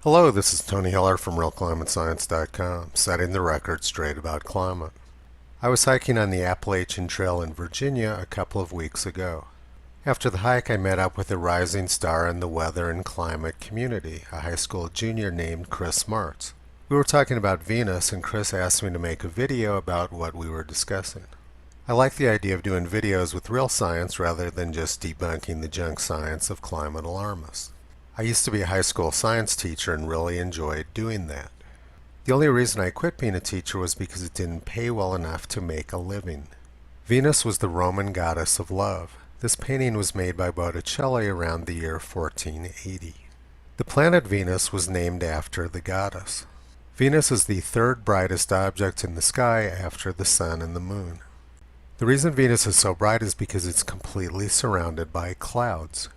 Hello, this is Tony Heller from RealClimateScience.com, setting the record straight about climate. I was hiking on the Appalachian Trail in Virginia a couple of weeks ago. After the hike, I met up with a rising star in the weather and climate community, a high school junior named Chris Martz. We were talking about Venus, and Chris asked me to make a video about what we were discussing. I like the idea of doing videos with real science rather than just debunking the junk science of climate alarmists. I used to be a high school science teacher and really enjoyed doing that. The only reason I quit being a teacher was because it didn't pay well enough to make a living. Venus was the Roman goddess of love. This painting was made by Botticelli around the year 1480. The planet Venus was named after the goddess. Venus is the third brightest object in the sky after the sun and the moon. The reason Venus is so bright is because it's completely surrounded by clouds.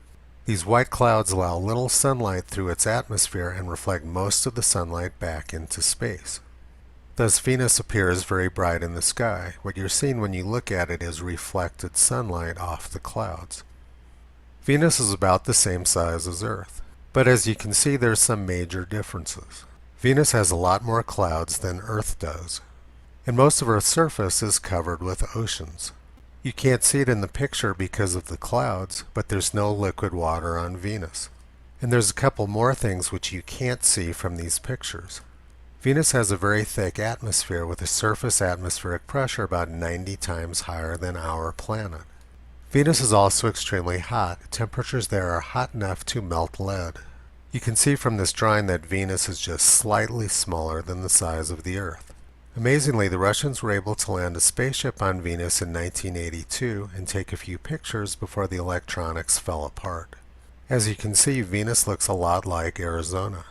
These white clouds allow little sunlight through its atmosphere and reflect most of the sunlight back into space. Thus, Venus appears very bright in the sky. What you're seeing when you look at it is reflected sunlight off the clouds. Venus is about the same size as Earth, but as you can see, there's some major differences. Venus has a lot more clouds than Earth does, and most of Earth's surface is covered with oceans. You can't see it in the picture because of the clouds, but there's no liquid water on Venus. And there's a couple more things which you can't see from these pictures. Venus has a very thick atmosphere with a surface atmospheric pressure about 90 times higher than our planet. Venus is also extremely hot. Temperatures there are hot enough to melt lead. You can see from this drawing that Venus is just slightly smaller than the size of the Earth. Amazingly, the Russians were able to land a spaceship on Venus in 1982 and take a few pictures before the electronics fell apart. As you can see, Venus looks a lot like Arizona.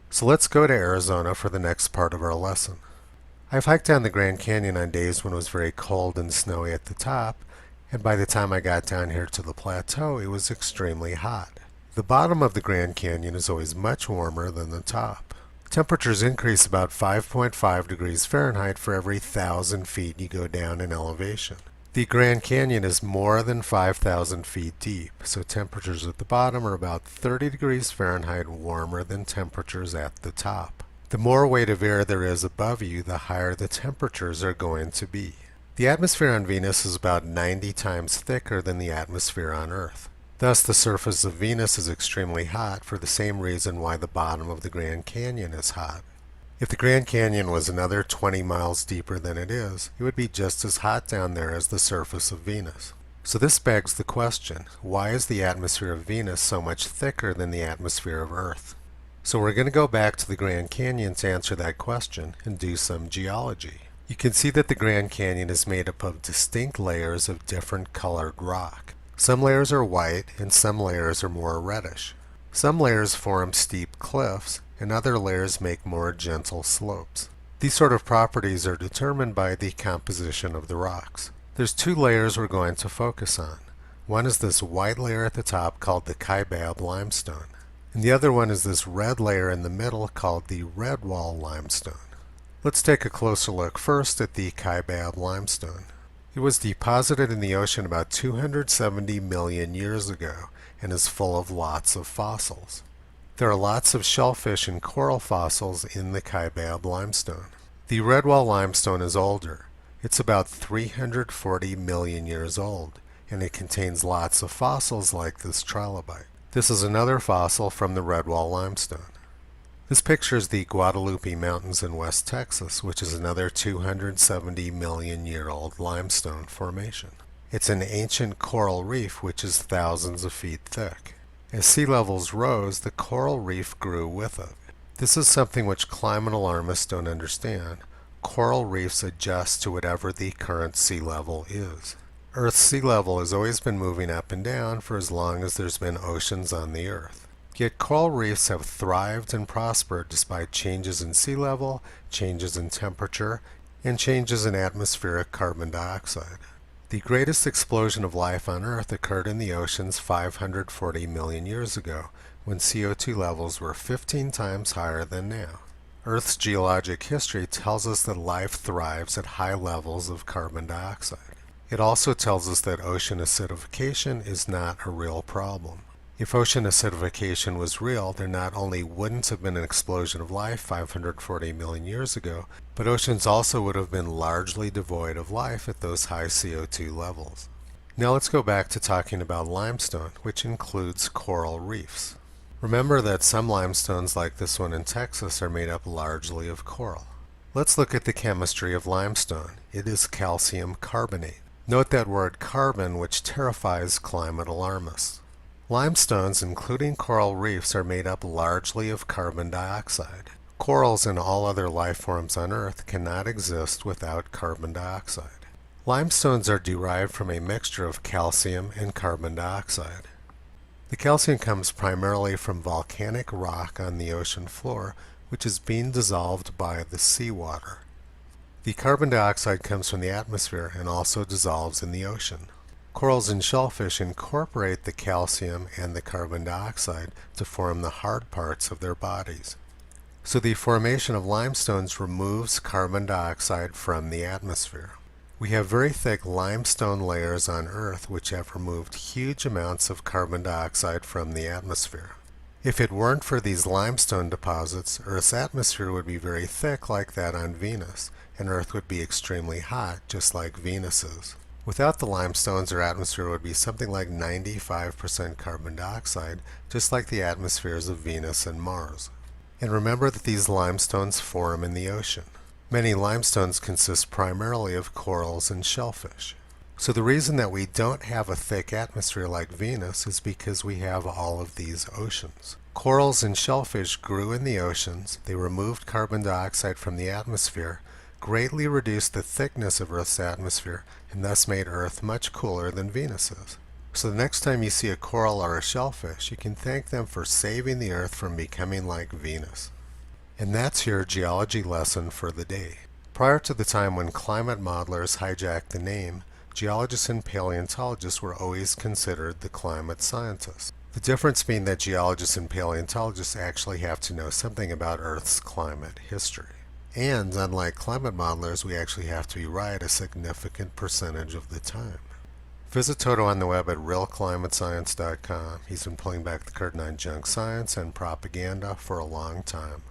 So let's go to Arizona for the next part of our lesson. I've hiked down the Grand Canyon on days when it was very cold and snowy at the top, and by the time I got down here to the plateau, it was extremely hot. The bottom of the Grand Canyon is always much warmer than the top. Temperatures increase about 5.5 degrees Fahrenheit for every 1,000 feet you go down in elevation. The Grand Canyon is more than 5,000 feet deep, so temperatures at the bottom are about 30 degrees Fahrenheit warmer than temperatures at the top. The more weight of air there is above you, the higher the temperatures are going to be. The atmosphere on Venus is about 90 times thicker than the atmosphere on Earth. Thus, the surface of Venus is extremely hot for the same reason why the bottom of the Grand Canyon is hot. If the Grand Canyon was another 20 miles deeper than it is, it would be just as hot down there as the surface of Venus. So this begs the question, why is the atmosphere of Venus so much thicker than the atmosphere of Earth? So we're going to go back to the Grand Canyon to answer that question and do some geology. You can see that the Grand Canyon is made up of distinct layers of different colored rock. Some layers are white and some layers are more reddish. Some layers form steep cliffs and other layers make more gentle slopes. These sort of properties are determined by the composition of the rocks. There's two layers we're going to focus on. One is this white layer at the top called the Kaibab limestone, and the other one is this red layer in the middle called the Redwall limestone. Let's take a closer look first at the Kaibab limestone. It was deposited in the ocean about 270 million years ago and is full of lots of fossils. There are lots of shellfish and coral fossils in the Kaibab limestone. The Redwall limestone is older. It's about 340 million years old, and it contains lots of fossils like this trilobite. This is another fossil from the Redwall limestone. This picture is the Guadalupe Mountains in West Texas, which is another 270 million year old limestone formation. It's an ancient coral reef which is thousands of feet thick. As sea levels rose, the coral reef grew with it. This is something which climate alarmists don't understand. Coral reefs adjust to whatever the current sea level is. Earth's sea level has always been moving up and down for as long as there's been oceans on the Earth. Yet coral reefs have thrived and prospered despite changes in sea level, changes in temperature, and changes in atmospheric carbon dioxide. The greatest explosion of life on Earth occurred in the oceans 540 million years ago, when CO2 levels were 15 times higher than now. Earth's geologic history tells us that life thrives at high levels of carbon dioxide. It also tells us that ocean acidification is not a real problem. If ocean acidification was real, there not only wouldn't have been an explosion of life 540 million years ago, but oceans also would have been largely devoid of life at those high CO2 levels. Now let's go back to talking about limestone, which includes coral reefs. Remember that some limestones like this one in Texas are made up largely of coral. Let's look at the chemistry of limestone. It is calcium carbonate. Note that word carbon, which terrifies climate alarmists. Limestones, including coral reefs, are made up largely of carbon dioxide. Corals and all other life forms on Earth cannot exist without carbon dioxide. Limestones are derived from a mixture of calcium and carbon dioxide. The calcium comes primarily from volcanic rock on the ocean floor, which is being dissolved by the seawater. The carbon dioxide comes from the atmosphere and also dissolves in the ocean. Corals and shellfish incorporate the calcium and the carbon dioxide to form the hard parts of their bodies. So the formation of limestones removes carbon dioxide from the atmosphere. We have very thick limestone layers on Earth which have removed huge amounts of carbon dioxide from the atmosphere. If it weren't for these limestone deposits, Earth's atmosphere would be very thick like that on Venus, and Earth would be extremely hot just like Venus's. Without the limestones, our atmosphere would be something like 95% carbon dioxide, just like the atmospheres of Venus and Mars. And remember that these limestones form in the ocean. Many limestones consist primarily of corals and shellfish. So the reason that we don't have a thick atmosphere like Venus is because we have all of these oceans. Corals and shellfish grew in the oceans, they removed carbon dioxide from the atmosphere, greatly reduced the thickness of Earth's atmosphere, and thus made Earth much cooler than Venus's. So the next time you see a coral or a shellfish, you can thank them for saving the Earth from becoming like Venus. And that's your geology lesson for the day. Prior to the time when climate modelers hijacked the name, geologists and paleontologists were always considered the climate scientists. The difference being that geologists and paleontologists actually have to know something about Earth's climate history. And unlike climate modelers, we actually have to be right a significant percentage of the time. Visit Toto on the web at realclimatescience.com. He's been pulling back the curtain on junk science and propaganda for a long time.